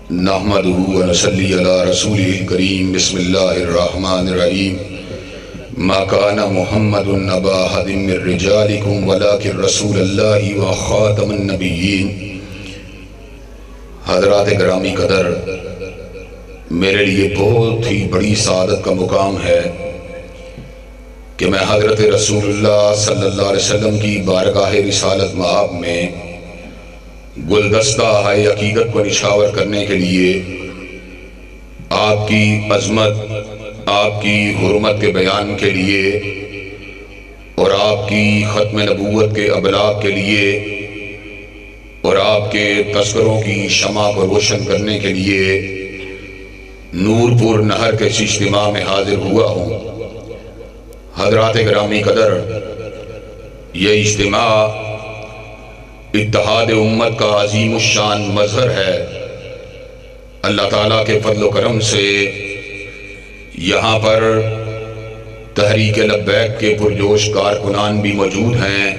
نحمدہ و نصلی علی رسولہ الکریم بسم اللہ الرحمن الرحیم ما کان محمد ابا احد من رجالکم ولکن رسول اللہ و خاتم النبیین۔ حضرات گرامی قدر، میرے لیے بہت ہی بڑی سعادت کا مقام ہے کہ میں حضرت رسول اللہ صلی اللہ علیہ وسلم کی بارگاہ رسالت مآب میں گلدستہ ہائے عقیدت کو نشاور کرنے کے لیے آپ کی عظمت، آپ کی حرمت کے بیان کے لیے اور آپ کی ختم نبوت کے ابلاغ کے لیے اور آپ کے تذکروں کی شمع کو روشن کرنے کے لیے نور پور نہر کے اجتماع میں حاضر ہوا ہوں۔ حضرات گرامی قدر، یہ اجتماع اتحاد امت کا عظیم الشان مظہر ہے۔ اللہ تعالیٰ کے فضل و کرم سے یہاں پر تحریک لبیک کے پرجوش کارکنان بھی موجود ہیں،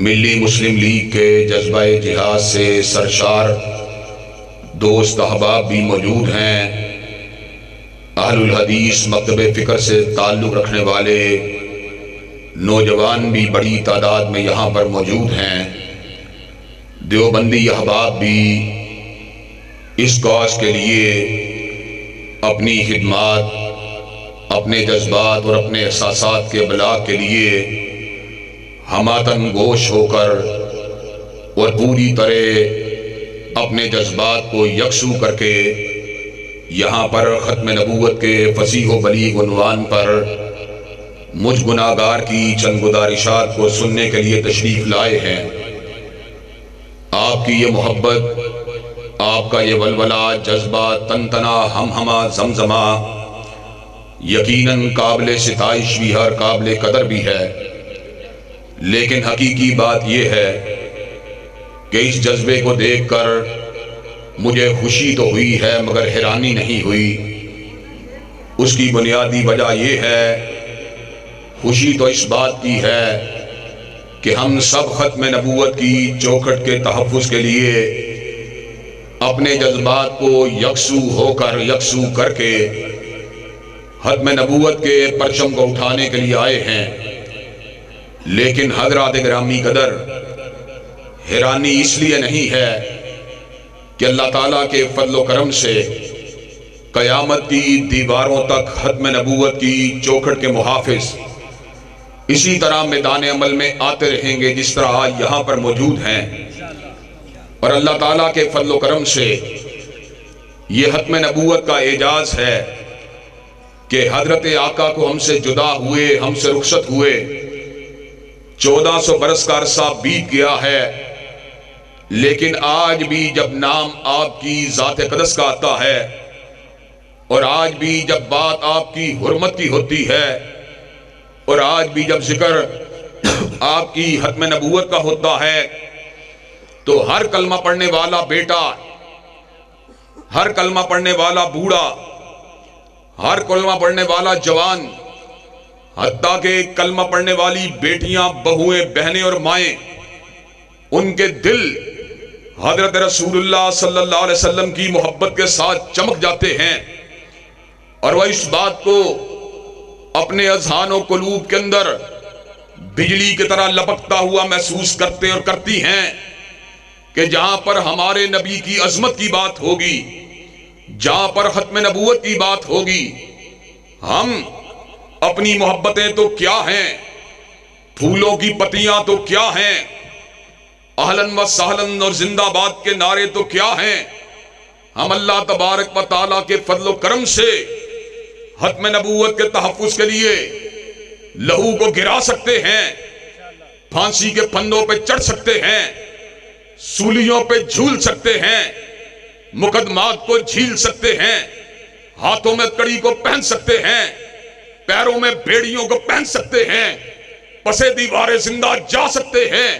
ملی مسلم لیگ کے جذبہ جہاد سے سرشار دوست احباب بھی موجود ہیں، اہل الحدیث مکتب فکر سے تعلق رکھنے والے نوجوان بھی بڑی تعداد میں یہاں پر موجود ہیں، دیوبندی احباب بھی اس کاز کے لیے اپنی خدمات، اپنے جذبات اور اپنے احساسات کے ابلاغ کے لیے ہماتن گوش ہو کر اور پوری طرح اپنے جذبات کو یکسو کر کے یہاں پر ختم نبوت کے فصیح و بلیغ عنوان پر مجھ گناہگار کی چند گزارشات کو سننے کے لیے تشریف لائے ہیں۔ آپ کی یہ محبت، آپ کا یہ ولولہ، جذبہ، تنتنا، ہمہمہ، زمزمہ یقیناً قابل ستائش بھی ہے اور قابل قدر بھی ہے، لیکن حقیقی بات یہ ہے کہ اس جذبے کو دیکھ کر مجھے خوشی تو ہوئی ہے مگر حیرانی نہیں ہوئی۔ اس کی بنیادی وجہ یہ ہے، خوشی تو اس بات کی ہے کہ ہم سب ختم نبوت کی چوکھٹ کے تحفظ کے لیے اپنے جذبات کو یکسو کر کے ختم نبوت کے پرچم کو اٹھانے کے لیے آئے ہیں۔ لیکن حضرات گرامی قدر، حیرانی اس لیے نہیں ہے کہ اللہ تعالیٰ کے فضل و کرم سے قیامت کی دیواروں تک ختم نبوت کی چوکھٹ کے محافظ اسی طرح میدان عمل میں آتے رہیں گے جس طرح آج یہاں پر موجود ہیں، اور اللہ تعالیٰ کے فضل و کرم سے یہ ختم نبوت کا اعجاز ہے کہ حضرت آقا کو ہم سے جدا ہوئے، ہم سے رخصت ہوئے 1400 برس کا عرصہ بیت گیا ہے، لیکن آج بھی جب نام آپ کی ذات قدس کا آتا ہے اور آج بھی جب بات آپ کی حرمت کی ہوتی ہے اور آج بھی جب ذکر آپ کی ختم نبوت کا ہوتا ہے تو ہر کلمہ پڑھنے والا بیٹا، ہر کلمہ پڑھنے والا بوڑھا، ہر کلمہ پڑھنے والا جوان، حتیٰ کہ کلمہ پڑھنے والی بیٹیاں، بہویں، بہنیں اور مائیں، ان کے دل حضرت رسول اللہ صلی اللہ علیہ وسلم کی محبت کے ساتھ چمک جاتے ہیں، اور وہ اس بات کو اپنے اذہان و قلوب کے اندر بجلی کی طرح لپکتا ہوا محسوس کرتے اور کرتی ہیں کہ جہاں پر ہمارے نبی کی عظمت کی بات ہوگی، جہاں پر ختم نبوت کی بات ہوگی، ہم اپنی محبتیں تو کیا ہیں، پھولوں کی پتیاں تو کیا ہیں، اہلاً و سہلاً اور زندہ باد کے نعرے تو کیا ہیں، ہم اللہ تبارک و تعالیٰ کے فضل و کرم سے ختم نبوت کے تحفظ کے لیے لہو کو گرا سکتے ہیں، پھانسی کے پھندوں پہ چڑھ سکتے ہیں، سولیوں پہ جھول سکتے ہیں، مقدمات کو جھیل سکتے ہیں، ہاتھوں میں کڑی کو پہن سکتے ہیں، پیروں میں بیڑیوں کو پہن سکتے ہیں، پسے دیوارے زندہ جا سکتے ہیں،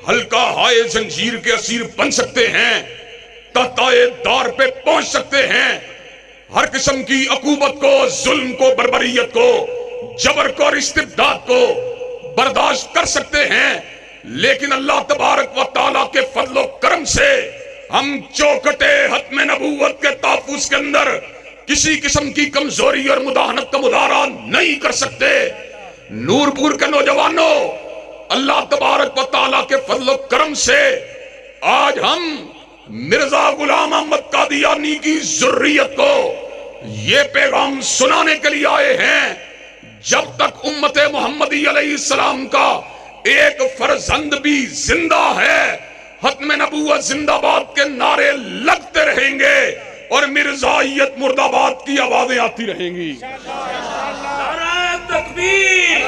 ہلکا ہائے زنجیر کے اسیر بن سکتے ہیں، تحتائے دار پہ پہنچ سکتے ہیں، ہر قسم کی عقوبت کو، ظلم کو، بربریت کو، جبر کو اور استبداد کو برداشت کر سکتے ہیں، لیکن اللہ تبارک و تعالیٰ کے فضل و کرم سے ہم چوکٹے ختم نبوت کے تحفظ کے اندر کسی قسم کی کمزوری اور مداحنت کا مظاہرہ نہیں کر سکتے۔ نور پور کے نوجوانوں، اللہ تبارک و تعالیٰ کے فضل و کرم سے آج ہم مرزا غلام احمد قادیانی کی ذریت کو یہ پیغام سنانے کے لیے آئے ہیں، جب تک امت محمدی علیہ السلام کا ایک فرزند بھی زندہ ہے، ختم نبوت زندہ باد کے نعرے لگتے رہیں گے اور مرزائیت مرد آباد کی آوازیں آتی رہیں گی۔ نعرہ تکبیر،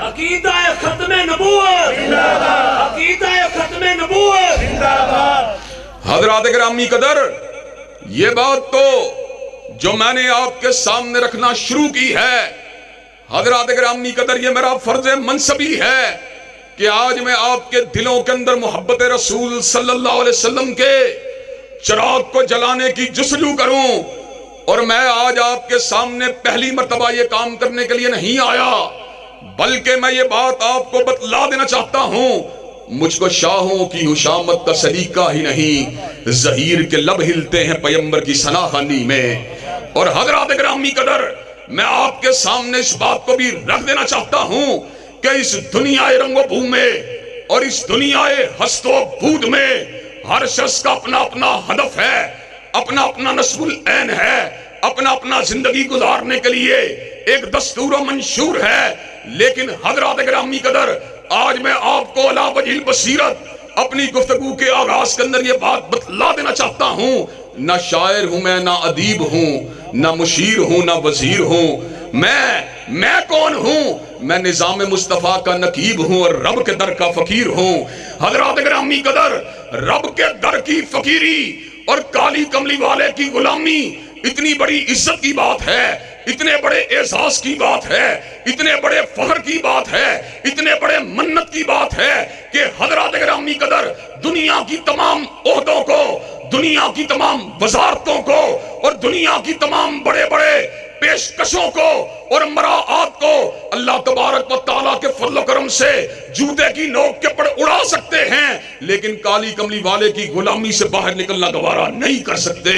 عقیدہ ختم نبوت، عقیدہ ختم نبوت۔ حضرات گرامی قدر، یہ بات تو جو میں نے آپ کے سامنے رکھنا شروع کی ہے، حضرات گرامی قدر، یہ میرا فرض منصبی ہے کہ آج میں آپ کے دلوں کے اندر محبت رسول صلی اللہ علیہ وسلم کے چراغ کو جلانے کی جستجو کروں، اور میں آج آپ کے سامنے پہلی مرتبہ یہ کام کرنے کے لیے نہیں آیا، بلکہ میں یہ بات آپ کو بتلا دینا چاہتا ہوں، مجھ کو شاہوں کی حشامت کا سلیقہ ہی نہیں، ظہیر کے لب ہلتے ہیں پیمبر کی ثنا خوانی میں۔ اور حضرات گرامی قدر، میں آپ کے سامنے اس بات کو بھی رکھ دینا چاہتا ہوں کہ اس دنیا رنگ و بو میں اور اس دنیا ہست و بود میں ہر شخص کا اپنا اپنا ہدف ہے، اپنا اپنا نصب العین ہے، اپنا اپنا زندگی گزارنے کے لیے ایک دستور و منشور ہے۔ لیکن حضرات گرامی قدر، آج میں آپ کو علی وجہ البصیرت اپنی گفتگو کے آغاز کے اندر یہ بات بتلا دینا چاہتا ہوں، نہ شاعر ہوں میں، نہ ادیب ہوں، نہ مشیر ہوں، نہ وزیر ہوں، میں کون ہوں؟ میں نظام مصطفیٰ کا نقیب ہوں اور رب کے در کا فقیر ہوں۔ حضرات گرامی قدر، رب کے در کی فقیری اور کالی کملی والے کی غلامی اتنی بڑی عزت کی بات ہے، اتنے بڑے اعزاز کی بات ہے، اتنے بڑے فخر کی بات ہے، اتنے بڑے منت کی بات ہے کہ حضرات گرامی قدر، دنیا کی تمام عہدوں کو، دنیا کی تمام وزارتوں کو اور دنیا کی تمام بڑے بڑے پیشکشوں کو اور مراعات کو اللہ تبارک و تعالیٰ کے فضل و کرم سے جوتے کی نوک کے پر اڑا سکتے ہیں، لیکن کالی کملی والے کی غلامی سے باہر نکلنا گوارا نہیں کر سکتے۔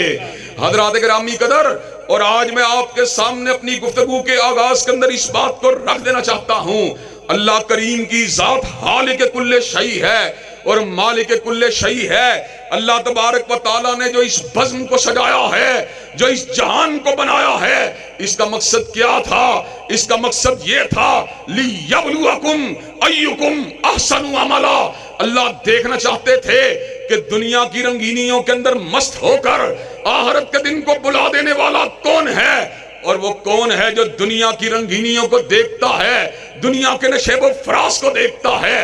حضرات گرامی قدر، اور آج میں آپ کے سامنے اپنی گفتگو کے آغاز کے اندر اس بات کو رکھ دینا چاہتا ہوں، اللہ کریم کی ذات خالق کل شیء ہے اور مالک کل شیء ہے۔ اللہ تبارک و تعالیٰ نے جو اس بزم کو سجایا ہے، جو اس جہان کو بنایا ہے، اس کا مقصد کیا تھا؟ اس کا مقصد یہ تھا لِيَبْلُوَكُمْ أَيُّكُمْ أَحْسَنُ عَمَلًا۔ اللہ دیکھنا چاہتے تھے کہ دنیا کی رنگینیوں کے اندر مست ہو کر آخرت کے دن کو بلا دینے والا کون ہے، اور وہ کون ہے جو دنیا کی رنگینیوں کو دیکھتا ہے، دنیا کے نشیب و فراز کو دیکھتا ہے،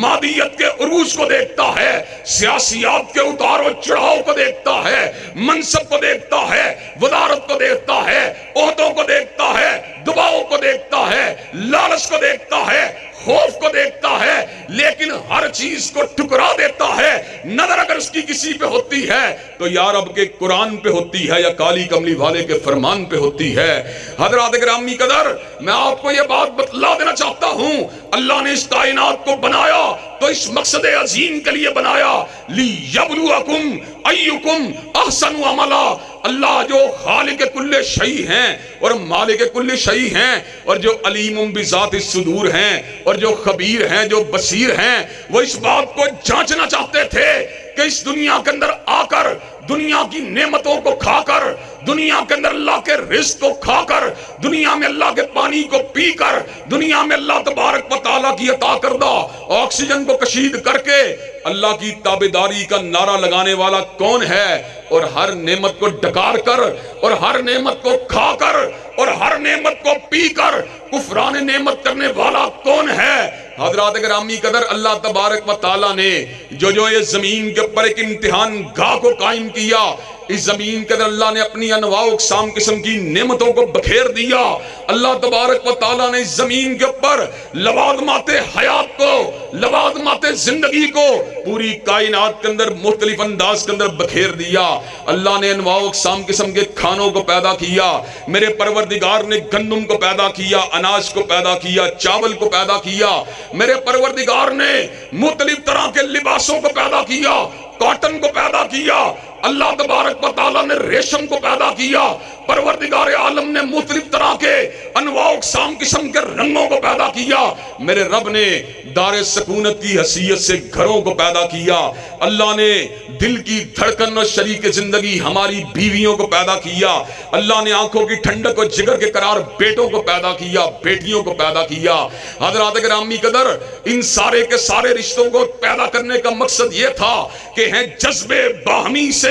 مادیت کے عروج کو دیکھتا ہے، سیاسیات کے اتار و چڑھاؤ کو دیکھتا ہے، منصب کو دیکھتا ہے، وزارت کو دیکھتا ہے، عہدوں کو دیکھتا ہے، دباؤ کو دیکھتا ہے، لالچ کو دیکھتا ہے، خوف کو دیکھتا ہے، لیکن ہر چیز کو ٹکرا دیتا ہے۔ نظر اگر اس کی کسی پہ ہوتی ہے تو یا رب کے قرآن پہ ہوتی ہے یا کالی کملی والے کے فرمان پہ ہوتی ہے۔ حضرات گرامی قدر، میں آپ کو یہ بات بتلا دینا چاہتا ہوں، اللہ نے اس کائنات کو بنایا تو اس مقصد عظیم کے لیے بنایا، لِيَبْلُوَكُمْ أَيُّكُمْ أَحْسَنُ عَمَلًا۔ اللہ جو خالق کل شیء ہیں اور مالک کل شیء ہیں اور جو علیم بذات الصدور ہیں اور جو خبیر ہیں، جو بصیر ہیں، وہ اس بات کو جانچنا چاہتے تھے کہ اس دنیا کے اندر آ کر، دنیا کی نعمتوں کو کھا کر، دنیا کے اندر اللہ کے رزق کو کھا کر، دنیا میں اللہ کے پانی کو پی کر، دنیا میں اللہ تبارک و تعالیٰ کی عطا کردہ آکسیجن کو کشید کر کے اللہ کی تابعداری کا نعرہ لگانے والا کون ہے، اور ہر نعمت کو ڈکار کر اور ہر نعمت کو کھا کر اور ہر نعمت کو پی کر کفران نعمت کرنے والا کون ہے۔ حضرات گرامی قدر، اللہ تبارک و تعالیٰ نے جو یہ زمین کے اوپر ایک امتحان گاہ کو قائم کیا، اس زمین کے اندر اللہ نے اپنی انواع و اقسام قسم کی نعمتوں کو بکھیر دیا. اللہ تبارک و تعالیٰ نے اس زمین کے اوپر لوازمات حیات کو، لوازمات زندگی کو پوری کائنات کے اندر مختلف انداز کے اندر بکھیر دیا. اللہ نے انواع و اقسام قسم کے کھانوں کو پیدا کیا. میرے پروردگار نے گندم کو پیدا کیا، اناج کو پیدا کیا، چاول کو پیدا کیا. میرے پروردگار نے مختلف طرح کے لباسوں کو پیدا کیا، کاٹن کو پیدا کیا. اللہ تبارک و تعالیٰ نے ریشم کو پیدا کیا. پروردگار عالم نے مختلف طرح کے انواع اقسام قسم کے رنگوں کو پیدا کیا. میرے رب نے دار سکونت کی حیثیت سے گھروں کو پیدا کیا. اللہ نے دل کی دھڑکن اور شریک زندگی ہماری بیویوں کو پیدا کیا. اللہ نے آنکھوں کی ٹھنڈک اور جگر کے قرار بیٹوں کو پیدا کیا، بیٹیوں کو پیدا کیا. حضرات گرامی قدر، ان سارے کے سارے رشتوں کو پیدا کرنے کا مقصد یہ تھا کہ ہیں جذبے باہمی سے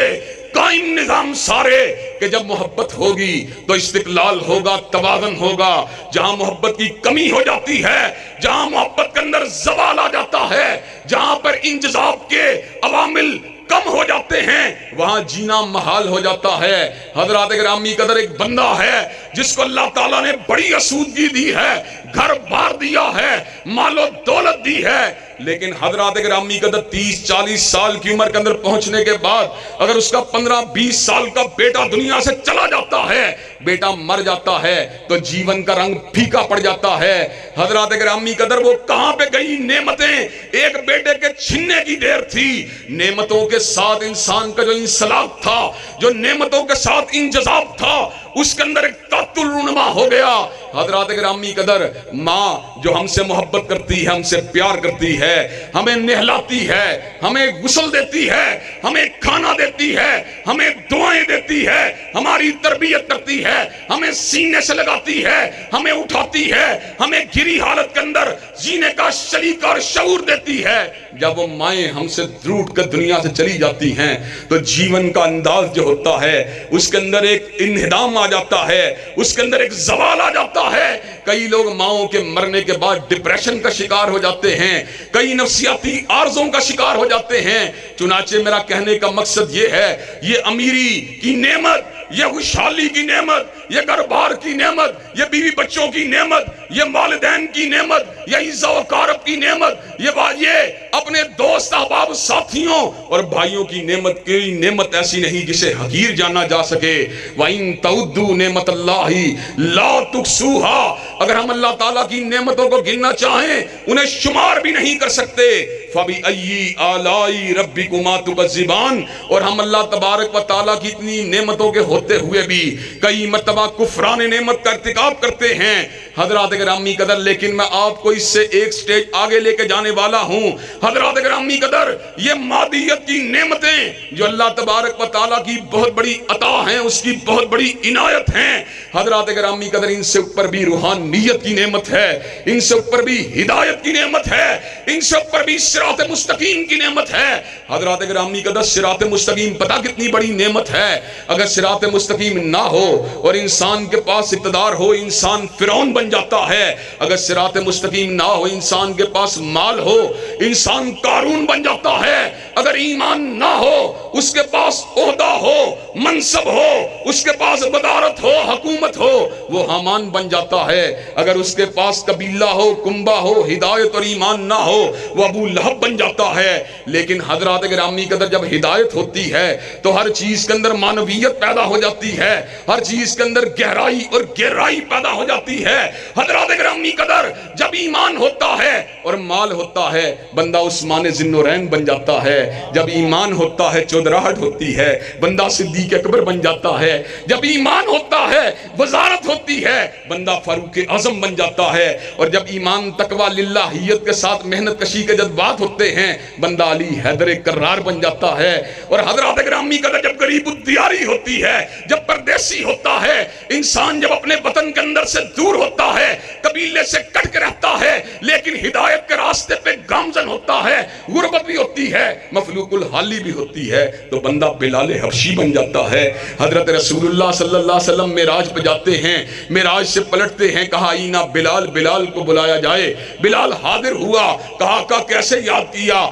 قائم نظام سارے، کہ جب محبت ہوگی تو استقلال ہوگا، توازن ہوگا. جہاں محبت کی کمی ہو جاتی ہے، جہاں محبت کے اندر زوال آ جاتا ہے، جہاں پر انجذاب کے عوامل کم ہو جاتے ہیں، وہاں جینا محال ہو جاتا ہے. حضرات گرامی قدر، ایک بندہ ہے جس کو اللہ تعالیٰ نے بڑی آسودگی دی ہے، گھر بار دیا ہے، مال و دولت دی ہے، لیکن حضرات گرامی قدر 30-40 سال کی عمر کے اندر پہنچنے کے بعد اگر اس کا 15-20 سال کا بیٹا دنیا سے چلا جاتا ہے، بیٹا مر جاتا ہے، تو جیون کا رنگ پھیکا پڑ جاتا ہے. حضرات گرامی قدر، وہ کہاں پہ گئی نعمتیں؟ ایک بیٹے کے چھننے کی دیر تھی. نعمتوں کے ساتھ انسان کا جو انسلاق تھا، جو نعمتوں کے ساتھ انجذاب تھا، اس کے اندر ایک تعطل رونما ہو گیا. حضرات گرامی قدر، ماں جو ہم سے محبت کرتی ہے، ہم سے پیار کرتی ہے، ہمیں نہلاتی ہے، ہمیں غسل دیتی ہے، ہمیں کھانا دیتی ہے، ہمیں دعائیں دیتی ہے، ہماری تربیت کرتی ہے، ہمیں سینے سے لگاتی ہے، ہمیں اٹھاتی ہے، ہمیں گری حالت کے اندر جینے کا شریک اور شعور دیتی ہے. جب وہ مائیں ہم سے روٹ کر دنیا سے چلی جاتی ہیں تو جیون کا انداز جو ہوتا ہے اس کے اندر ایک انہدام آ جاتا ہے، اس کے اندر ایک زوال آ جاتا ہے. کئی لوگ ماؤں کے مرنے کے بعد ڈپریشن کا شکار ہو جاتے ہیں، کئی نفسیاتی عارضوں کا شکار ہو جاتے ہیں. چنانچہ میرا کہنے کا مقصد یہ ہے، یہ امیری کی نعمت، یہ خوشحالی کی نعمت، یہ گھر بار کی نعمت، یہ بیوی بچوں کی نعمت، یہ والدین کی نعمت، یہ عزت و اقارب کی نعمت، یہ اپنے دوست احباب ساتھیوں اور بھائیوں کی نعمت، کی نعمت ایسی نہیں جسے حقیر جانا جا سکے. وَإِن تَعُدُّوا نِعْمَتَ اللَّهِ لَا تُحْصُوهَا، اگر ہم اللہ تعالیٰ کی نعمتوں کو گننا چاہیں انہیں شمار بھی نہیں کر سکتے. فَبِأَيِّ آلَاءِ رَبِّكُمَا تُكَذِّبَانِ، اور ہم اللہ تبارک و تعالیٰ کی اتنی نعمتوں کے ہوتے ہوئے بھی کئی مرتبہ کفران نعمت کا ارتکاب کرتے ہیں. حضرات گرامی قدر، لیکن میں آپ کو اس سے ایک سٹیج آگے لے کے جانے والا ہوں. حضرات گرامی قدر، یہ مادیت کی نعمتیں جو اللہ تبارک و تعالیٰ کی بہت بڑی عطا ہیں، اس کی بہت بڑی عنایت ہیں. حضرات گرامی قدر، ان سے اوپر بھی روحانیت کی نعمت ہے، ان سے اوپر بھی ہدایت کی نعمت ہے، ان سے اوپر بھی صراط مستقیم کی نعمت ہے. حضرات گرامی قدر، صراط مستقیم پتہ کتنی بڑی نعمت ہے؟ اگر صراط مستقیم نہ ہو اور انسان کے پاس اقتدار ہو، انسان فرعون بن جاتا ہے. اگر صراط مستقیم نہ ہو، انسان کے پاس مال ہو، انسان قارون بن جاتا ہے. اگر ایمان نہ ہو، اس کے پاس عہدہ ہو، منصب ہو، اس کے پاس بدارت ہو، حکومت ہو، وہ حامان بن جاتا ہے. اگر اس کے پاس قبیلہ ہو، کنبہ ہو، ہدایت اور ایمان نہ ہو، وہ ابو لہب بن جاتا ہے. لیکن حضرات گرامی قدر، جب ہدایت ہوتی ہے تو ہر چیز کے اندر معنویت پیدا ہو جاتی ہے، ہر چیز کے اندر گہرائی اور گہرائی پیدا ہو جاتی ہے. حضرات گرامی قدر، جب ایمان ہوتا ہے اور مال ہوتا ہے، بندہ عثمان ذی النورین بن جاتا ہے. جب ایمان ہوتا ہے چودراہٹ ہوتی ہے، بندہ صدیق اکبر بن جاتا ہے. جب ایمان ہوتا ہے وزارت ہوتی ہے، بندہ فاروق اعظم بن جاتا ہے. اور جب ایمان تقوی للہیت کے ساتھ محنت کشی کے جذبات ہوتے ہیں، بندہ علی حیدر کرار بن جاتا ہے. اور حضرات گرامی قدر، جب غریب الدیاری ہوتی ہے، جب پردیسی ہوتا ہے، انسان جب اپنے وطن کے اندر سے دور ہوتا ہوتا ہے، قبیلے سے کٹ کے رہتا ہے، لیکن ہدایت کے راستے پہ گامزن ہوتا ہے، غربت بھی ہوتی ہے، مفلوق الحالی بھی ہوتی ہے، تو بندہ بلال حبشی بن جاتا ہے۔ حضرت رسول اللہ صلی اللہ علیہ وسلم معراج پہ جاتے ہیں، معراج سے پلٹتے ہیں، کہا اینا بلال، بلال کو بلایا جائے۔ بلال حاضر ہوا، کہا آقا کیسے یاد کیا؟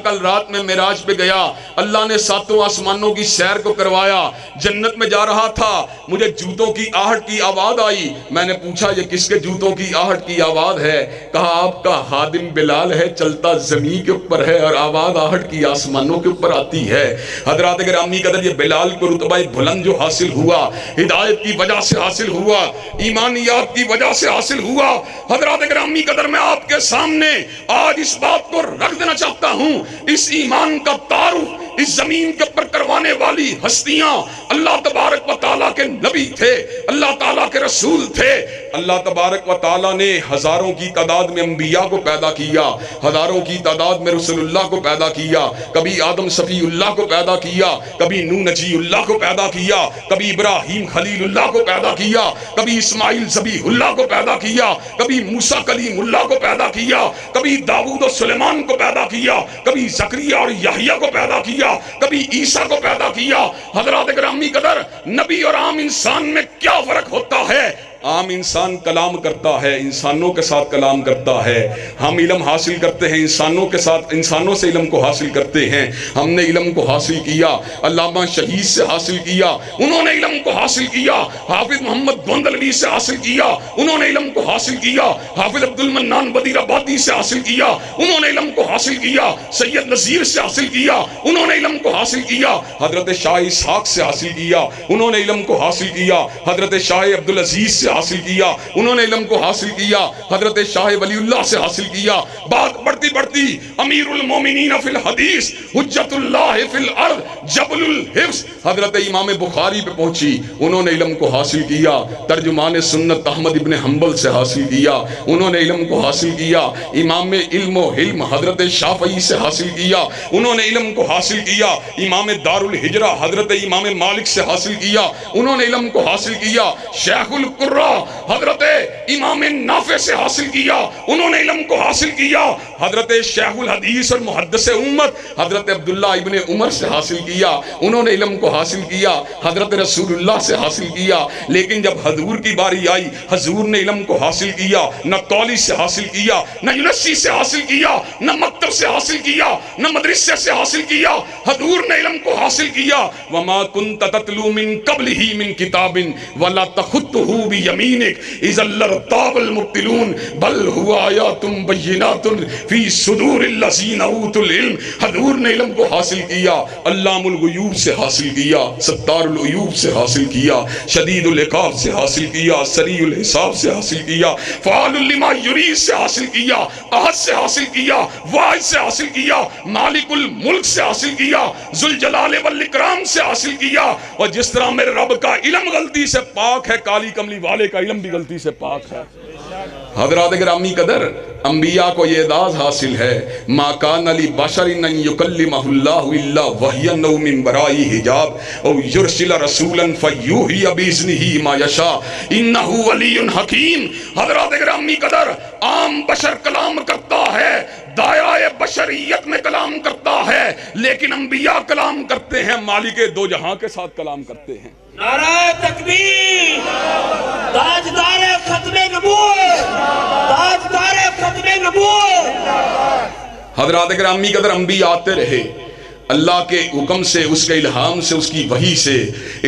کل رات میں معراج پہ گیا، اللہ نے ساتوں آسمانوں کی سیر کو کروایا، جنت میں جا رہا تھا، مجھے جوتوں کی آہٹ کی آواز آئی، میں نے پوچھا یہ کس کے جوتوں کی آہٹ کی آواز ہے؟ کہا آپ کا خادم بلال ہے، چلتا زمین کے اوپر ہے اور آواز آہٹ کی آسمانوں کے اوپر آتی ہے۔ حضرات گرامی قدر، یہ بلال کو رتبہ بلند جو حاصل ہوا، ہدایت کی وجہ سے حاصل ہوا، ایمانیات کی وجہ سے حاصل ہوا۔ حضرات گرامی قدر، میں آپ کے سامنے آج اس بات کو رکھ دینا چاہتا ہوں، اس ایمان کا تعارف اس زمین کے اوپر کروانے والی ہستیاں اللہ تبارک و تعالیٰ کے نبی تھے، اللہ تعالیٰ کے رسول تھے۔ اللہ تبارک و تعالیٰ نے ہزاروں کی تعداد میں انبیاء کو پیدا کیا، ہزاروں کی تعداد میں رسول اللہ کو پیدا کیا، کبھی آدم صفی اللہ کو پیدا کیا، کبھی نوح نجی اللہ کو پیدا کیا، کبھی ابراہیم خلیل اللہ کو پیدا کیا، کبھی اسماعیل ذبیح اللہ کو پیدا کیا، کبھی موسیٰ کلیم اللہ کو پیدا کیا، کبھی داؤد و سلیمان کو پیدا کیا، کبھی زکریا اور یحییٰ کو پیدا کیا، کبھی عیسیٰ کو پیدا کیا۔ حضرات گرامی قدر، نبی اور عام انسان میں کیا فرق ہوتا ہے؟ عام انسان کلام کرتا ہے، انسانوں کے ساتھ کلام کرتا ہے، ہم علم حاصل کرتے ہیں، انسانوں کے ساتھ، انسانوں سے علم کو حاصل کرتے ہیں۔ ہم نے علم کو حاصل کیا، علامہ شہید سے حاصل کیا، انہوں نے علم کو حاصل کیا، حافظ محمد گوندلوی سے حاصل کیا، انہوں نے علم کو حاصل کیا، حافظ عبد المنان بدیر آبادی سے حاصل کیا، انہوں نے علم کو حاصل کیا، سید نذیر سے حاصل کیا، انہوں نے علم کو حاصل کیا، حضرت شاہ اسحاق سے حاصل کیا، انہوں نے علم کو حاصل کیا، حضرت شاہ عبدالعزیز سے حاصل کیا، انہوں نے علم کو حاصل کیا، حضرت شاہ ولی اللہ سے حاصل کیا۔ بات بڑھتی بڑھتی امیر المومنین فی الحدیث، حجت اللہ فی الارض، جبل الحفظ، حضرت امام بخاری پہ پہنچی، انہوں نے علم کو حاصل کیا۔ ترجمان سنت احمد ابن حنبل سے حاصل کیا، انہوں نے علم کو حاصل کیا۔ امام علم و حلم حضرت شافعی سے حاصل کیا، انہوں نے علم کو حاصل کیا۔ امام دار الہجرہ حضرت امام مالک سے حاصل کیا، انہوں نے علم کو حاصل کیا۔ شیخ القرہ حضرت امام نافع سے حاصل کیا، انہوں نے علم کو حاصل کیا۔ حضرت شیخ الحدیث اور محدث امت حضرت عبداللہ ابن عمر سے حاصل کیا، انہوں نے علم کو حاصل کیا۔ حضرت رسول اللہ سے حاصل کیا، لیکن جب حضور کی باری آئی، حضور نے علم کو حاصل کیا، نہ قولی سے حاصل کیا، نہ یونسی سے حاصل کیا، نہ مکتب سے حاصل کیا، نہ مدرسے سے حاصل کیا، حضور نے علم کو حاصل کیا۔ وما كنت تتلو من قبله من کتاب ولا تخطه بيمينك اذا لارتاب المبطلون بل هو آیات بینات فی صدور الذین اوتوا العلم۔ حضور نے علم کو حاصل کیا، علام الغیوب سے حاصل کیا، ستار العیوب سے حاصل کیا، شدید العقاب سے حاصل کیا، سریع الحساب سے حاصل کیا، فعال لما یرید سے حاصل کیا، احد سے حاصل کیا، واحد سے حاصل کیا، مالک الملک سے حاصل کیا، ذوالجلال والاکرام سے حاصل کیا۔ اور جس طرح میرے رب کا علم غلطی سے پاک ہے، کالی کملی والے کا علم بھی غلطی سے پاک ہے۔ حضرات گرامی قدر، انبیاء کو یہ اعزاز حاصل ہے، ما کان لبشر ان یکلمہ اللہ الا وحیا او من وراء حجاب او یرسل رسولا فیوحی باذنہ ما یشاء انہ ولی حکیم۔ حضرات گرامی قدر، عام بشر کلام کرتا ہے، دائرہ بشریت میں کلام کرتا ہے، لیکن انبیاء کلام کرتے ہیں، مالک دو جہاں کے ساتھ کلام کرتے ہیں۔ نعرہ تکبیر، تاجدار ختم نبوت، تاجدار ختم نبوت۔ حضرات گرامی قدر، انبیاء آتے رہے، اللہ کے حکم سے، اس کے الہام سے، اس کی وحی سے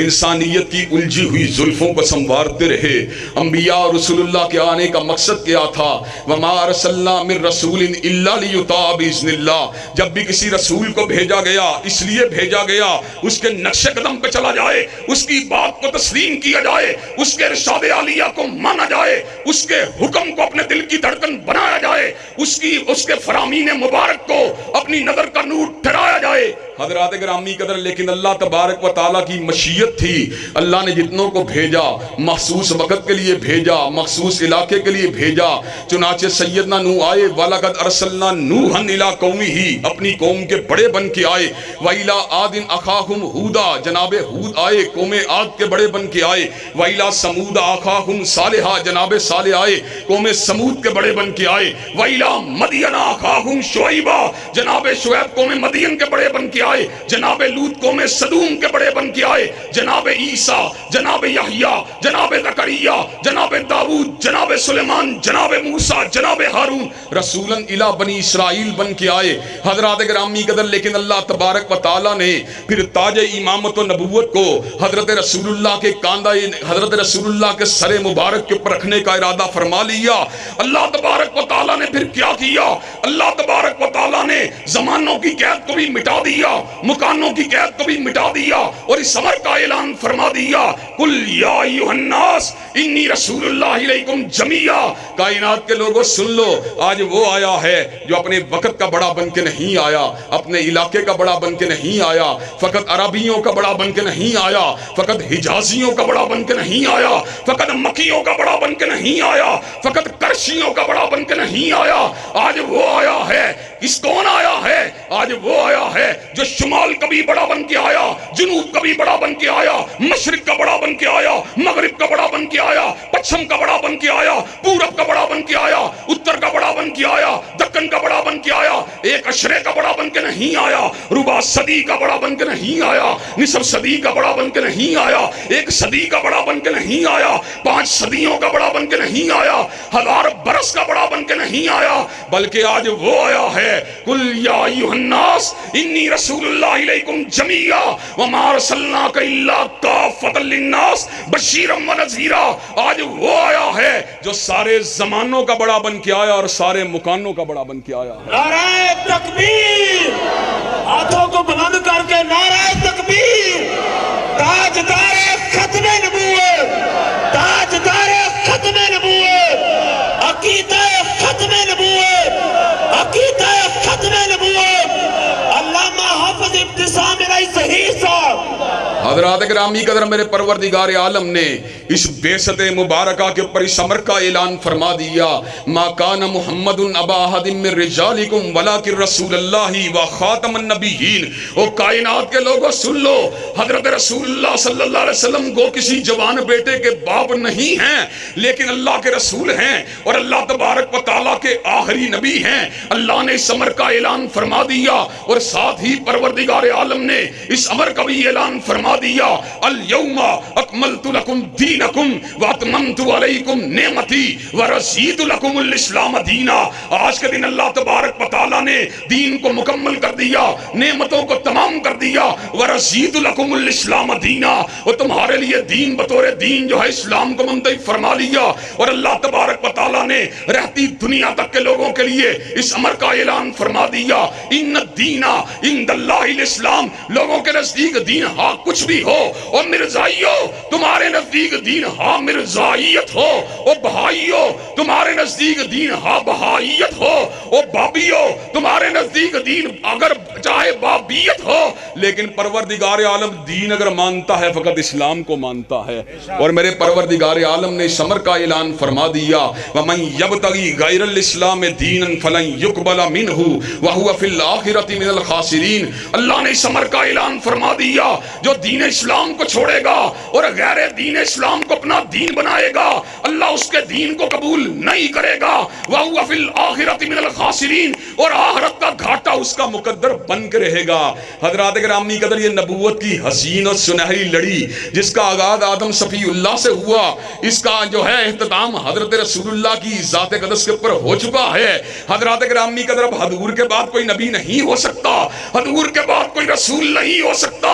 انسانیت کی الجھی ہوئی زلفوں کو سنوارتے رہے۔ انبیاء اور رسول اللہ کے آنے کا مقصد کیا تھا؟ وما ارسلنا من رسول الا لیطاع باذن اللہ۔ جب بھی کسی رسول کو بھیجا گیا، اس لیے بھیجا گیا اس کے نقش قدم پہ چلا جائے، اس کی بات کو تسلیم کیا جائے، اس کے ارشاد عالیہ کو مانا جائے، اس کے حکم کو اپنے دل کی دھڑکن بنایا جائے، اس کے فرامین مبارک کو اپنی نظر کا نور ٹھہرایا جائے۔ حضرات گرامی قدر، لیکن اللہ تبارک و تعالیٰ کی مشیت تھی، اللہ نے جتنوں کو بھیجا مخصوص وقت کے لیے بھیجا، مخصوص علاقے کے لیے بھیجا۔ چنانچہ سیدنا نوح آئے، وَلَقَدْ أَرْسَلْنَا نُوحًا إِلَىٰ قَوْمِهِ، اپنی قوم کے بڑے بن کے آئے۔ وَإِلَىٰ عَادٍ أَخَاهُمْ هُودًا، جناب ہود آئے، قوم عاد کے بڑے بن کے آئے۔ وَإِلَىٰ ثَمُودَ أَخَاهُمْ صَالِحًا، جناب صالح آئے، قوم سمود کے بڑے بن کے آئے۔ وَإِلَىٰ مَدْيَنَ أَخَاهُمْ شُعَيْبًا، جناب شعیب قوم مدین کے بڑے بن کے آئے۔ جناب لوط قوم سدوم کے بڑے بن کے آئے۔ جناب عیسیٰ، جناب یحییٰ، جناب زکریا، جناب داؤد، جناب سلیمان، جناب موسیٰ، جناب ہارون، رسولاً الی بنی اسرائیل بن کے آئے۔ حضرات گرامی قدر، لیکن اللہ تبارک و تعالیٰ نے پھر تاج امامت و نبوت کو حضرت رسول اللہ کے کاندھے، حضرت رسول اللہ کے سر مبارک کے اوپر رکھنے کا ارادہ فرما لیا۔ اللہ تبارک و تعالیٰ نے پھر کیا کیا؟ اللہ تبارک و تعالیٰ نے زمانوں کی قید کو بھی مٹا دیا، مکانوں کی قید کو بھی مٹا دیا، اور اس امر کا اعلان فرما دیا، قل یا ایھا الناس انی رسول اللہ الیکم جمیعا، کائنات کے لوگوں سن لو، آج وہ آیا ہے جو اپنے وقت کا بڑا بن کے نہیں آیا، اپنے علاقے کا بڑا بن کے نہیں آیا، فقط عربیوں کا بڑا بن کے نہیں آیا، فقط حجازیوں کا بڑا بن کے نہیں آیا، فقط مکیوں کا بڑا بن کے نہیں آیا، فقط کرشیوں کا بڑا بن کے نہیں آیا، آج وہ آیا ہے۔ اس کون آیا ہے؟ آج وہ آیا ہے جو شمال کا بھی بڑا بن کے آیا، جنوب کا بھی بڑا بن کے آیا، مشرق کا بڑا بن کے آیا، مغرب کا بڑا بن کے آیا، پچھم کا بڑا بن کے آیا، پورب کا بڑا بن کے آیا، اتر کا بڑا بن کے آیا، دکن کا بڑا بن کے آیا، ایک عشرے کا بڑا بن کے نہیں آیا، ربع صدی کا بڑا بن کے نہیں آیا، نصف صدی کا بڑا بن کے نہیں آیا، ایک صدی کا بڑا بن کے نہیں آیا، 5 صدیوں کا بڑا بن کے نہیں آیا، 1000 برس کا بڑا بن کے نہیں آیا، بلکہ آج وہ آیا ہے، قل یا ایھا الناس انی رسول اللہ الیکم جمیعا وما ارسلناک الا کافۃ للناس بشیرا ونذیرا، آج وہ آیا ہے جو سارے زمانوں کا بڑا بن کے آیا اور سارے مکانوں کا بڑا بن کے آیا۔ نعرہ تکبیر، ہاتھوں کو بلند کر کے نعرہ تکبیر، تاجدار ختم نبوت، تاجدار ختم نبوت، عقیدہ ختم نبوت، عقیدہ ختم نبوت، علامہ حافظ ابتسام الہی صحیح صاحب۔ حضرات گرامی قدر، میرے پروردگار عالم نے اس بعثت مبارکہ کے اوپر اس امر کا اعلان فرما دیا، ما کان محمد ابا احد من رجالکم ولکن رسول اللہ و خاتم النبیین۔ او کائنات کے لوگوں سن لو، حضرت رسول اللہ صلی اللہ علیہ وسلم کو کسی جوان بیٹے کے باپ نہیں ہیں، لیکن اللہ کے رسول ہیں اور اللہ تبارک و تعالیٰ کے آخری نبی ہیں۔ اللہ نے اس امر کا اعلان فرما دیا، اور ساتھ ہی پروردگار عالم نے اس امر کا بھی اعلان فرما دیا، الیوم اکملت لکم دینکم واتممت علیکم نعمتی ورضیت لکم الاسلام دینا۔ آج کے دن اللہ تبارک و تعالیٰ نے دین کو مکمل کر دیا، نعمتوں کو تمام کر دیا، ورضیت لکم الاسلام دینا، اور تمہارے لیے دین بطور دین جو ہے اسلام کو منتخب فرما لیا۔ اور اللہ تبارک و تعالیٰ نے رہتی دنیا تک کے لوگوں کے لیے اس امر کا اعلان فرما دیا، ان الدین عند اللہ الاسلام، لوگوں کے نزدیک دین ہاں کچھ بھی ہو، اور مرزائیو تمہارے نزدیک دین ہاں مرزائیت ہو، اور بہائیو تمہارے نزدیک دین ہاں بہائیت ہو، اور بابیو تمہارے نزدیک دین اگر چاہے بابیت ہو، لیکن پروردگار عالم دین اگر مانتا ہے فقط اسلام کو مانتا ہے۔ اور میرے پروردگار عالم نے اس امر کا اعلان فرما دیا، وَمَن يَبْتَغِي غَيْرَ الْإِسْلَامِ دِينًا فَلَن يُقْبَلَ مِنْهُ وَهُوَ فِي الْآخِرَةِ مِنَ الْخَاسِرِينَ۔ اللہ نے اس امر کا اعلان فرما دیا، جو دین اسلام کو چھوڑے گا اور غیر دین اسلام کو اپنا دین بنائے گا، اللہ اس کے دین کو قبول نہیں کرے گا، وَهُوَ فِي الْآخِرَةِ مِنَ الْخَاسِرِينَ، اور آخرت کا گھاٹا اس کا مقدر بن کے رہے گا۔ حضرات گرامی قدر، یہ نبوت کی حسین اور سنہری لڑی جس کا آغاز آدم صفی اللہ سے ہوا، اس کا جو ہے اختتام حضرت رسول اللہ کی ذات اقدس کے اوپر ہو چکا ہے۔ حضرات گرامی قدر، اب حضور کے بعد کوئی نبی نہیں ہو سکتا، حضور کے بعد کوئی رسول نہیں ہو سکتا،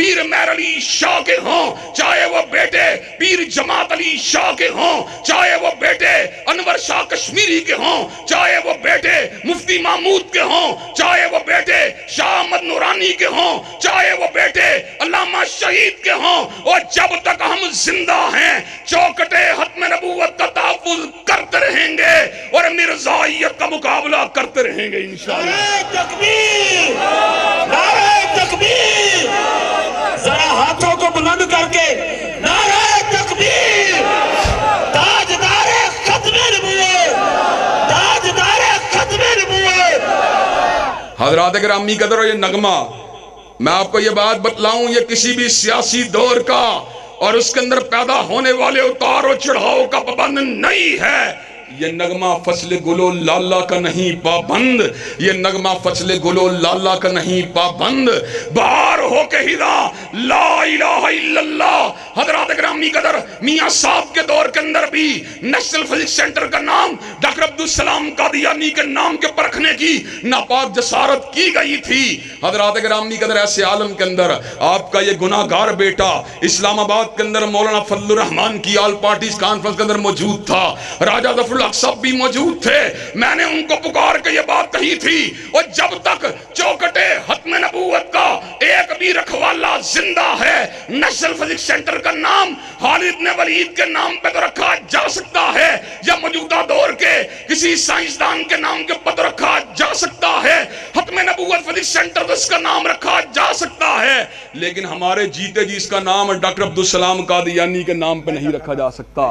پیر مہر علی شاہ کے ہوں، چاہے وہ بیٹے پیر جماعت علی شاہ کے ہوں، چاہے وہ بیٹے انور شاہ کشمیری کے ہوں، چاہے وہ بیٹے مفتی محمود کے ہوں، چاہے وہ بیٹے شاہ احمد نورانی کے ہوں، چاہے وہ بیٹے علامہ شہید کے ہوں، اور جب تک ہم زندہ ہیں چوکھٹ ختم نبوت کا تحفظ کرتے رہیں گے اور مرزائیت کا مقابلہ کرتے رہیں گے انشاءاللہ۔ نعرہ تکبیر، نعرہ تکبیر، ذرا ہاتھوں کو بلند کر کے نعرہ تکبیر، تاجدار ختم نبوت، تاجدار ختم نبوت۔ حضرات گرامی قدر، اور یہ نغمہ میں آپ کو یہ بات بتلاؤں، یہ کسی بھی سیاسی دور کا اور اس کے اندر پیدا ہونے والے اتار و چڑھاؤ کا پابند نہیں ہے۔ یہ نغمہ فصل گل و لالہ کا نہیں پابند، یہ نغمہ فصل گل و لالہ کا نہیں پابند، بہار ہو کے ہدا لا الہ الا اللہ۔ حضرات گرامی قدر، میاں صاحب کے دور کے اندر بھی نیشنل فزکس سینٹر کا نام ڈاکٹر عبدالسلام قادیانی کے نام کے پر رکھنے کی ناپاک جسارت کی گئی تھی۔ حضرات گرامی قدر، ایسے عالم کے اندر آپ کا یہ گناہ گار بیٹا اسلام آباد کے اندر مولانا فضل الرحمان کی آل پارٹیز کانفرنس کے اندر موجود تھا، راجہ ظفر الحق صاحب بھی موجود تھے۔ میں نے ان کو پکار کے یہ بات کہی تھی، اور جب تک چوکھٹ ختم نبوت کا ایک بھی رکھوالا زندہ ہے، نیشنل فزکس سینٹر کا نام خالد بن ولید کے نام پہ تو رکھا جا سکتا ہے، یا موجودہ دور کے کسی سائنسدان کے نام کے پہ تو رکھا جا سکتا ہے، ختم نبوت فزکس سینٹر تو اس کا نام رکھا جا سکتا ہے، لیکن ہمارے جیتے جی اس کا نام ڈاکٹر عبدالسلام قادیانی کے نام پہ نہیں رکھا جا سکتا۔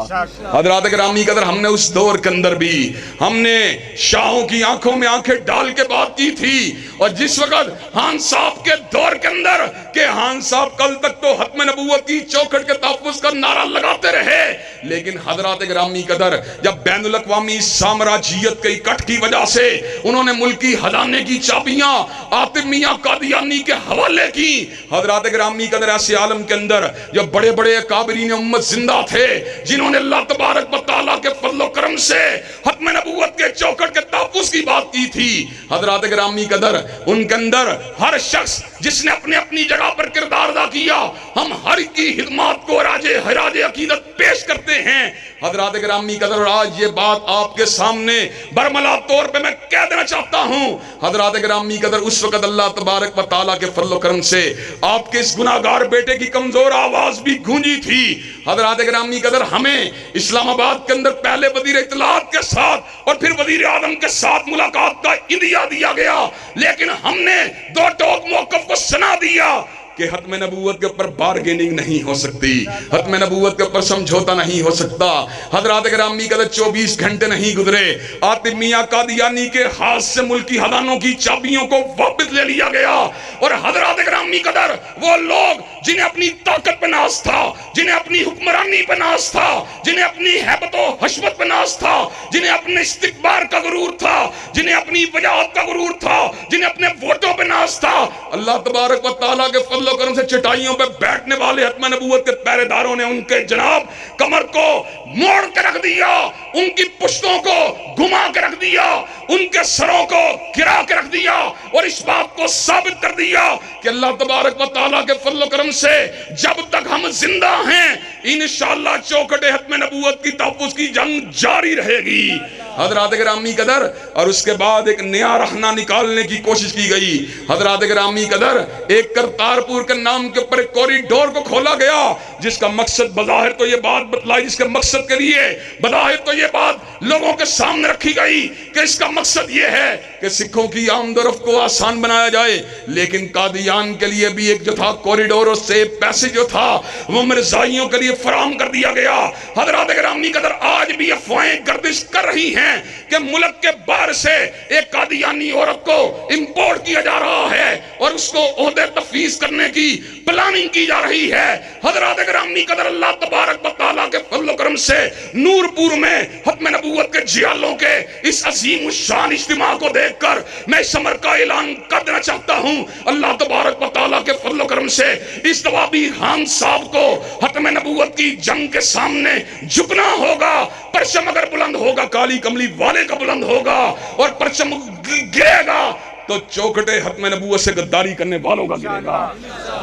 حضرات گرامی قدر، ہم نے اس دور کے اندر بھی ہم نے شاہوں کی آنکھوں میں آنکھیں ڈال کے بات کی تھی، اور جس وقت خان صاحب کے دور کے اندر کہ خان صاحب کل تک تو ختم نبوت کی چوکھٹ کے تحفظ کا نعرہ لگاتے رہے، لیکن حضرات گرامی قدر جب بین الاقوامی سامراجیت کے اکٹھ کی وجہ سے انہوں نے ملکی خزانے کی چابیاں عاطف میاں قادیانی کے حوالے کی، حضرات گرامی قدر ایسے عالم کے اندر جو بڑے بڑے اکابرین امت زندہ تھے، جنہوں نے اللہ تبارک و تعالیٰ کے فضل و کرم سے ختم نبوت کے چوکھٹ کے تحفظ کی بات کی تھی، حضرات گرامی قدر ان کے اندر ہر شخص جس نے اپنے اپنی جگہ پر کردار ادا کیا، ہم ہر کی خدمات کو خراج عقیدت پیش کرتے ہیں۔ حضرات گرامی قدر، اور آج یہ بات آپ کے سامنے برملا طور پہ میں کہہ دینا چاہتا ہوں، حضرات گرامی قدر اس وقت اللہ تبارک و تعالیٰ کے فضل و کرم سے آپ کے اس گناہگار بیٹے کی کمزور آواز بھی گونجی تھی۔ حضرات گرامی قدر، ہمیں اسلام آباد کے اندر پہلے وزیر اطلاعات کے ساتھ اور پھر وزیر اعظم کے ساتھ ملاقات کا اندیا دیا گیا، لیکن ہم نے دو ٹوک موقف کو سنا دیا کہ ختم نبوت کے اوپر بارگیننگ نہیں ہو سکتی، ختم نبوت کے اوپر سمجھوتا نہیں ہو سکتا۔ حضرات گرامی قدر 24 گھنٹے نہیں گزرے، عاطف میاں قادیانی کے ہاتھ سے ملکی خزانوں کی چابیوں کو واپس لے لیا گیا، اور حضرات گرامی قدر وہ لوگ جنہیں اپنی طاقت پہ ناز تھا، جنہیں اپنی حکمرانی پہ ناز تھا، جنہیں اپنی ہیبت و حشمت پہ ناز تھا، جنہیں اپنے استکبار کا غرور تھا، جنہیں اپنی وجاہت کا غرور تھا، جنہیں اپنے ووٹوں پہ ناز تھا، اللہ تبارک و تعالیٰ کے فضل و کرم سے چٹائیوں پہ بیٹھنے والے ختم نبوت کے پہرے داروں نے ان کے جناب کمر کو موڑ کے رکھ دیا، ان کی پشتوں کو گھما کے رکھ دیا، ان کے سروں کو گرا کے رکھ دیا، اور اس بات کو ثابت کر دیا کہ اللہ تبارک و تعالیٰ کے فضل و کرم سے جب تک ہم زندہ ہیں انشاءاللہ چوکھٹ ختم نبوت کی تحفظ کی جنگ جاری رہے گی۔ حضرات گرامی قدر، اور اس کے بعد ایک نیا رہنا نکالنے کی کوشش کی گئی۔ حضرات گرامی قدر، ایک کرتارپور کے نام کے اوپر ایک کوریڈور کو کھولا گیا، جس کا مقصد بظاہر تو یہ بات بتلائی، جس کے مقصد کے لیے بظاہر تو یہ بات لوگوں کے سامنے رکھی گئی کہ اس کا مقصد یہ ہے کہ سکھوں کی آمد و رفت کو آسان بنایا جائے، لیکن قادیان کے لیے بھی ایک جو تھا کوریڈور اور سیف پیسے جو تھا وہ مرزائیوں کے لیے فراہم کر دیا گیا۔ حضرات گرامی قدر، آج بھی افواہیں گردش کر رہی ہیں کہ ملک کے باہر سے ایک قادیانی عورت کو امپورٹ کیا جا رہا ہے اور اس کو عہدے تفویض کرنے کی پلاننگ کی جا رہی ہے۔ حضرات گرامی قدر، اللہ تبارک و تعالیٰ کے فضل و کرم سے نور پور میں ختم نبوت کے جیالوں کے اس عظیم الشان اجتماع کو دیکھ کر میں اس امر کا اعلان کر دینا چاہتا ہوں، اللہ تبارک و تعالیٰ کے فضل و کرم سے اس دفعہ بھی خان صاحب کو ختم نبوت کی جنگ کے سامنے جھکنا ہوگا۔ پرچم اگر بلند ہوگا کالی کملی والے کا بلند ہوگا، اور پرچم گرے گا تو چوکھٹ ختم نبوت سے غداری کرنے والوں کا گرے گا۔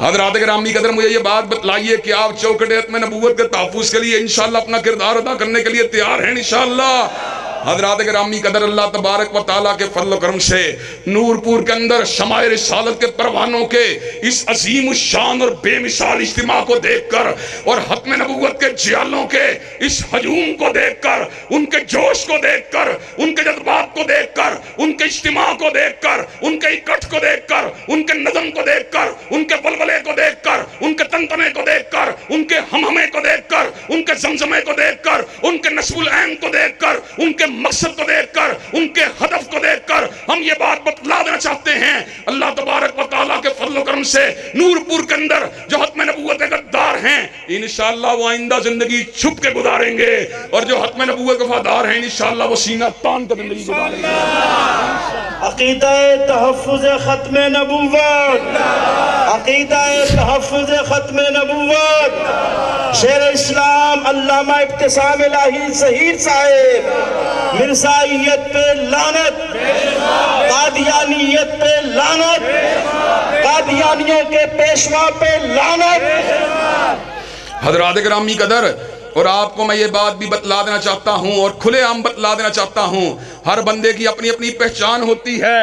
حضرات گرامی قدر مجھے یہ بات بتلائیے کہ آپ چوکھٹ ختم نبوت کے تحفظ کے لیے انشاءاللہ اپنا کردار ادا کرنے کے لیے تیار ہیں انشاءاللہ؟ حضرات گرامی قدر اللہ تبارک و تعالیٰ کے فضل و کرم سے نور پور کے اندر شمع رسالت کے پروانوں کے اس عظیم الشان اور بے مثال اجتماع کو دیکھ کر اور ختم نبوت کے جیالوں کے اس ہجوم کو دیکھ کر، ان کے جوش کو دیکھ کر، ان کے جذبات کو دیکھ کر، ان کے اجتماع کو دیکھ کر، ان کے اکٹھ کو دیکھ کر، ان کے نظم کو دیکھ کر، ان کے ولولے کو دیکھ کر، ان کے تنتنے کو دیکھ کر، ان کے ہمہمے کو دیکھ کر، ان کے زمزمے کو دیکھ کر، ان کے نصب العین کو دیکھ کر، ان کے مقصد کو دیکھ کر، ان کے ہدف کو دیکھ کر ہم یہ بات بتلا دینا چاہتے ہیں، اللہ تبارک و تعالیٰ کے فضل و کرم سے نور پور کے اندر جو ختم نبوت کے غدار ہیں انشاءاللہ وہ آئندہ زندگی چھپ کے گزاریں گے، اور جو ختم نبوت کے وفادار ہیں انشاءاللہ وہ سینہ تان کر زندگی گزاریں گے۔ عقیدہ تحفظ ختم نبوت، عقیدہ تحفظ ختم نبوت، شیر اسلام علامہ ابتسام الہی ظہیر صاحب، مرزائیت پہ لعنت، قادیانیت پہ لعنت، قادیانیوں کے پیشوا پہ لعنت۔ حضرات گرامی قدر، اور آپ کو میں یہ بات بھی بتلا دینا چاہتا ہوں اور کھلے عام بتلا دینا چاہتا ہوں، ہر بندے کی اپنی اپنی پہچان ہوتی ہے،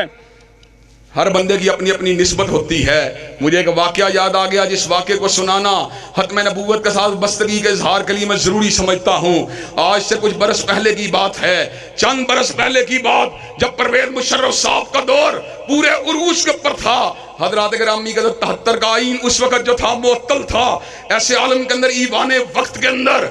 ہر بندے کی اپنی اپنی نسبت ہوتی ہے۔ مجھے ایک واقعہ یاد آ گیا جس واقعے کو سنانا ختم نبوت کے ساتھ بستگی کے اظہار کے لیے میں ضروری سمجھتا ہوں۔ آج سے کچھ برس پہلے کی بات ہے، چند برس پہلے کی بات، جب پرویز مشرف صاحب کا دور پورے عروج کے اوپر تھا۔ حضرات گرامی کا 73 کا آئین اس وقت جو تھا معطل تھا، ایسے عالم کے اندر ایوان وقت کے اندر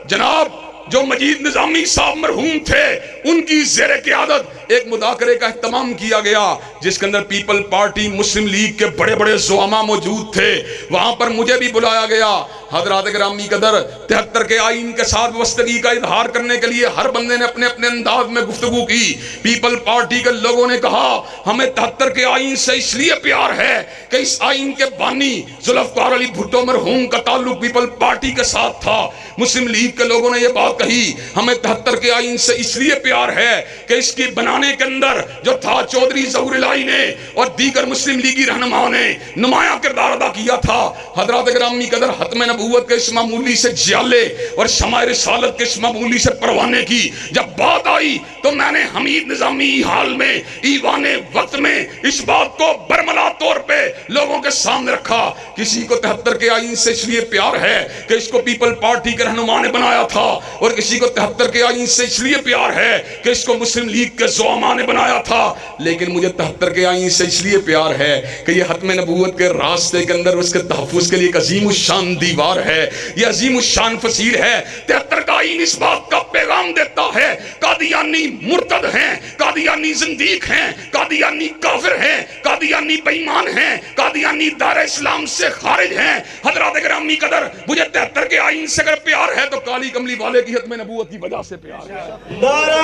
جناب جو مجید نظامی صاحب مرحوم تھے ان کی زیر قیادت ایک مذاکرے کا اہتمام کیا گیا جس کے اندر پیپل پارٹی، مسلم لیگ کے بڑے بڑے زعماء موجود تھے۔ وہاں پر مجھے بھی بلایا گیا۔ حضرات گرامی قدر 73 کے آئین کے ساتھ وابستگی کا اظہار کرنے کے لیے ہر بندے نے اپنے اپنے انداز میں گفتگو کی۔ پیپل پارٹی کے لوگوں نے کہا ہمیں 73 کے آئین سے اس لیے پیار ہے کہ اس آئین کے بانی ذوالفقار علی بھٹو مرحوم کا تعلق پیپل پارٹی کے ساتھ تھا۔ مسلم لیگ کے لوگوں نے یہ بات کہی ہمیں 73 کے آئین سے اس لیے پیار ہے کہ اس کی بنانے کے اندر جو تھا چودھری ظہور الہی نے اور دیگر مسلم لیگی رہنماؤں نے نمایاں کردار ادا کیا تھا۔ حضرات گرامی قدر ختم نبوت کے اس معمولی سے جیالے اور شمع رسالت کے اس معمولی سے پروانے کی جب بات آئی تو میں نے حمید نظامی حال میں ایوان وقت میں اس بات کو برملا طور پہ لوگوں کے سامنے رکھا۔ کسی کو 73 کے آئین سے اس لیے پیار ہے کہ اس کو پیپل پارٹی کے رہنما نے بنایا تھا، اور کسی کو 73 کے آئین سے اس لیے پیار ہے کہ اس کو مسلم لیگ کے زعماء نے بنایا تھا۔ لیکن مجھے 73 کے آئین سے اس لیے پیار ہے کہ یہ ختم نبوت کے راستے کے اندر اس کے تحفظ کے لیے ایک عظیم الشان دیوار ہے، یہ عظیم الشان فصیل ہے۔ 73 کا آئین اس بات کا پیغام دیتا ہے قادیانی مرتد ہیں، قادیانی زندیق ہیں، قادیانی کافر ہیں، قادیانی بے ایمان ہیں، قادیانی دائرہ اسلام سے خارج ہیں۔ حضرات گرامی قدر مجھے 73 کے آئین سے اگر پیار ہے تو کالی کملی والے کی ختم نبوت کی وجہ سے پیار ہے۔ نعرہ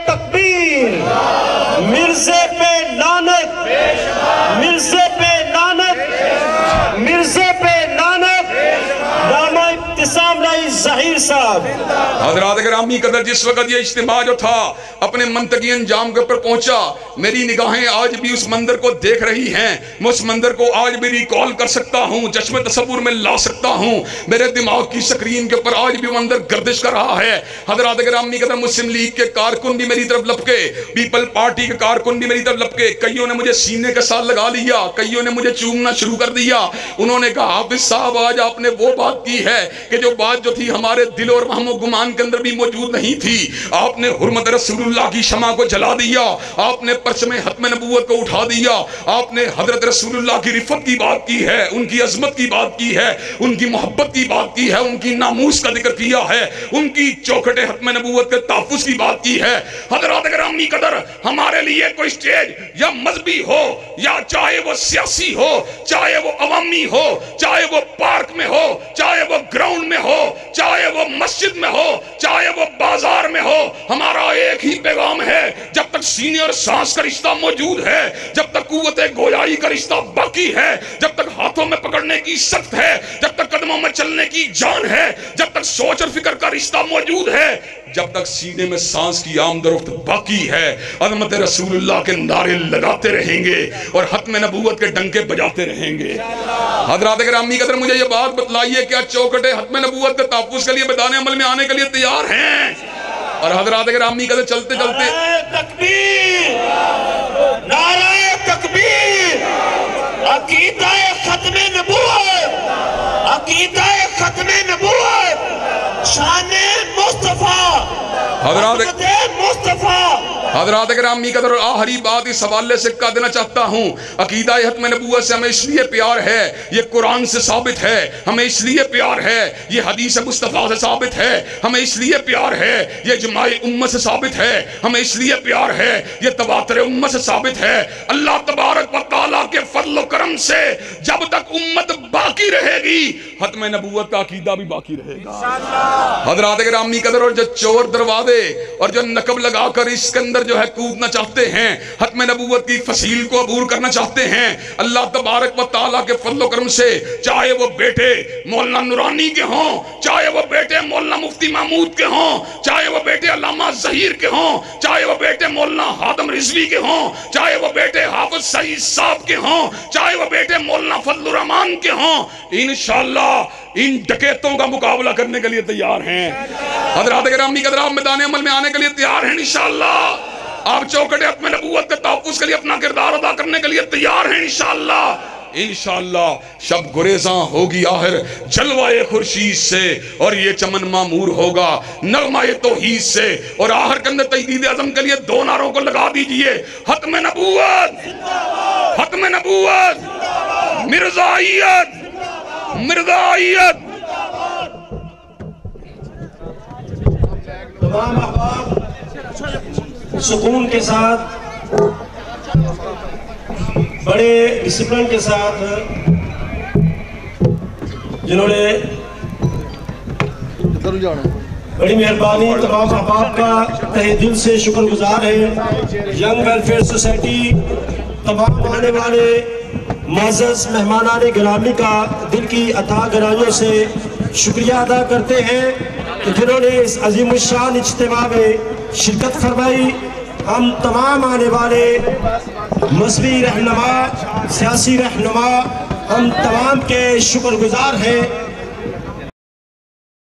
تکبیر، مرزے پہ لعنت، مرزے پہ لعنت، مرزے پہ لعنت، علامہ ابتسام الہی ظہیر صاحب۔ حضرات گرامی قدر جس وقت یہ اجتماع جو تھا اپنے منطقی انجام کے اوپر پہنچا، میری نگاہیں آج بھی اس منظر کو دیکھ رہی ہیں، میں اس منظر کو آج بھی ریکال کر سکتا ہوں، چشم تصور میں لا سکتا ہوں، میرے دماغ کی سکرین کے اوپر آج بھی منظر گردش کر رہا ہے۔ حضرات گرامی قدر مسلم لیگ کے کارکن بھی میری طرف لپکے، پیپل پارٹی کے کارکن بھی میری طرف لپکے، کئیوں نے مجھے سینے کے ساتھ لگا لیا، کئیوں نے مجھے چومنا شروع کر دیا۔ انہوں نے کہا حافظ صاحب آج آپ نے وہ بات کی ہے کہ جو بات جو تھی ہمارے دل اور وہم و گمان کے اندر بھی موجود نہیں تھی۔ آپ نے حرمت رسول اللہ کی شمع کو جلا دیا، آپ نے پرچم ختم نبوت کو اٹھا دیا، آپ نے حضرت رسول اللہ کی رفت کی بات کی ہے، ان کی عظمت کی بات کی ہے، ان کی محبت کی بات کی ہے، ان کی ناموس کا ذکر کیا ہے، ان کی چوکھٹ ختم نبوت کے تحفظ کی بات کی ہے۔ حضرات گرامی قدر ہمارے لیے کوئی سٹیج یا مذہبی ہو یا چاہے وہ سیاسی ہو، چاہے وہ عوامی ہو، چاہے وہ پارک میں ہو، چاہے وہ گراؤنڈ میں ہو، چاہے وہ مسجد میں ہو چاہے وہ بازار میں ہو، ہمارا ایک ہی پیغام ہے، جب تک سینے اور سانس کا رشتہ موجود ہے، جب تک قوت گویائی کا رشتہ باقی ہے، جب تک ہاتھوں میں پکڑنے کی سخت ہے، جب تک قدموں میں چلنے کی جان ہے، جب تک سوچ اور فکر کا رشتہ موجود ہے، جب تک سینے میں سانس کی آمد و رفت باقی ہے، عظمت رسول اللہ کے نعرے لگاتے رہیں گے اور ختم نبوت کے ڈنکے بجاتے رہیں گے۔ حضرات گرامی قدر، مجھے یہ بات بتلائیے کیا چوکھٹے ختم نبوت کے تحفظ کے لیے میدان عمل میں آنے کے لیے تیار ہیں؟ اور حضرات گرامی قدر چلتے چلتے نعرہ تکبیر، نعرہ تکبیر، عقیدہ ختم نبوت، عقیدہ ختم نبوت، شان مصطفیٰ، حضرات گرامی قدر، اور آخری بات اس حوالے سے کہہ دینا چاہتا ہوں، عقیدہ ختم نبوت سے ہمیں اس لیے پیار ہے، یہ قرآن سے ثابت ہے، ہمیں اس لیے پیار ہے، یہ حدیث مصطفیٰ سے ثابت ہے، ہمیں اس لیے پیار ہے، یہ اجماع امت سے ثابت ہے، ہمیں اس لیے پیار ہے، یہ تواتر امت سے ثابت ہے۔ اللہ تبارک و تعالیٰ کے فضل و کرم سے جب تک امت باقی رہے گی، ختم نبوت کا عقیدہ بھی باقی رہے گا۔ حضرات گرامی قدر، اور جو چور دروازے اور جو نقب لگا کر اس کے اندر جو ہے کودنا چاہتے ہیں، ختم نبوت کی فصیل کو عبور کرنا چاہتے ہیں، اللہ تبارک و تعالیٰ کے فضل و کرم سے چاہے وہ بیٹے مولانا نورانی کے ہوں، چاہے وہ بیٹے مولانا مفتی محمود کے ہوں، چاہے وہ بیٹے علامہ ظہیر کے ہوں، چاہے وہ بیٹے مولانا ہادم رضوی کے ہوں، چاہے وہ بیٹے حافظ سعید صاحب کے ہوں، چاہے وہ بیٹے مولانا فضل الرحمان کے ہوں، انشاءاللہ ان ڈکیتوں کا مقابلہ کرنے کے لیے تیار ہیں۔ حضرات گرامی قدر، آپ میدان عمل میں آنے کے لیے تیار ہیں انشاءاللہ؟ آپ چوکھٹ ختم نبوت کے تحفظ کے لیے اپنا کردار ادا کرنے کے لیے تیار ہیں انشاءاللہ؟ انشاءاللہ شب گریزاں ہوگی آخر جلوہ خورشید سے، اور یہ چمن معمور ہوگا نغمہ توحید سے، اور آخر کے اندر تجدید اعظم کے لیے دو نعروں کو لگا دیجئے: ختم نبوت، ختم نبوت، مرزائیت، مرزائیت۔ تمام احباب سکون کے ساتھ، بڑے ڈسپلن کے ساتھ، جنہوں نے بڑی مہربانی، تمام احباب کا تہہ دل سے شکر گزار ہے۔ ینگ ویلفیئر سوسائٹی تمام آنے والے معزز مہمانان گرامی کا دل کی عطا گرانیوں سے شکریہ ادا کرتے ہیں کہ جنہوں نے اس عظیم الشان اجتماع میں شرکت فرمائی۔ ہم تمام آنے والے مذہبی رہنما، سیاسی رہنما، ہم تمام کے شکر گزار ہیں۔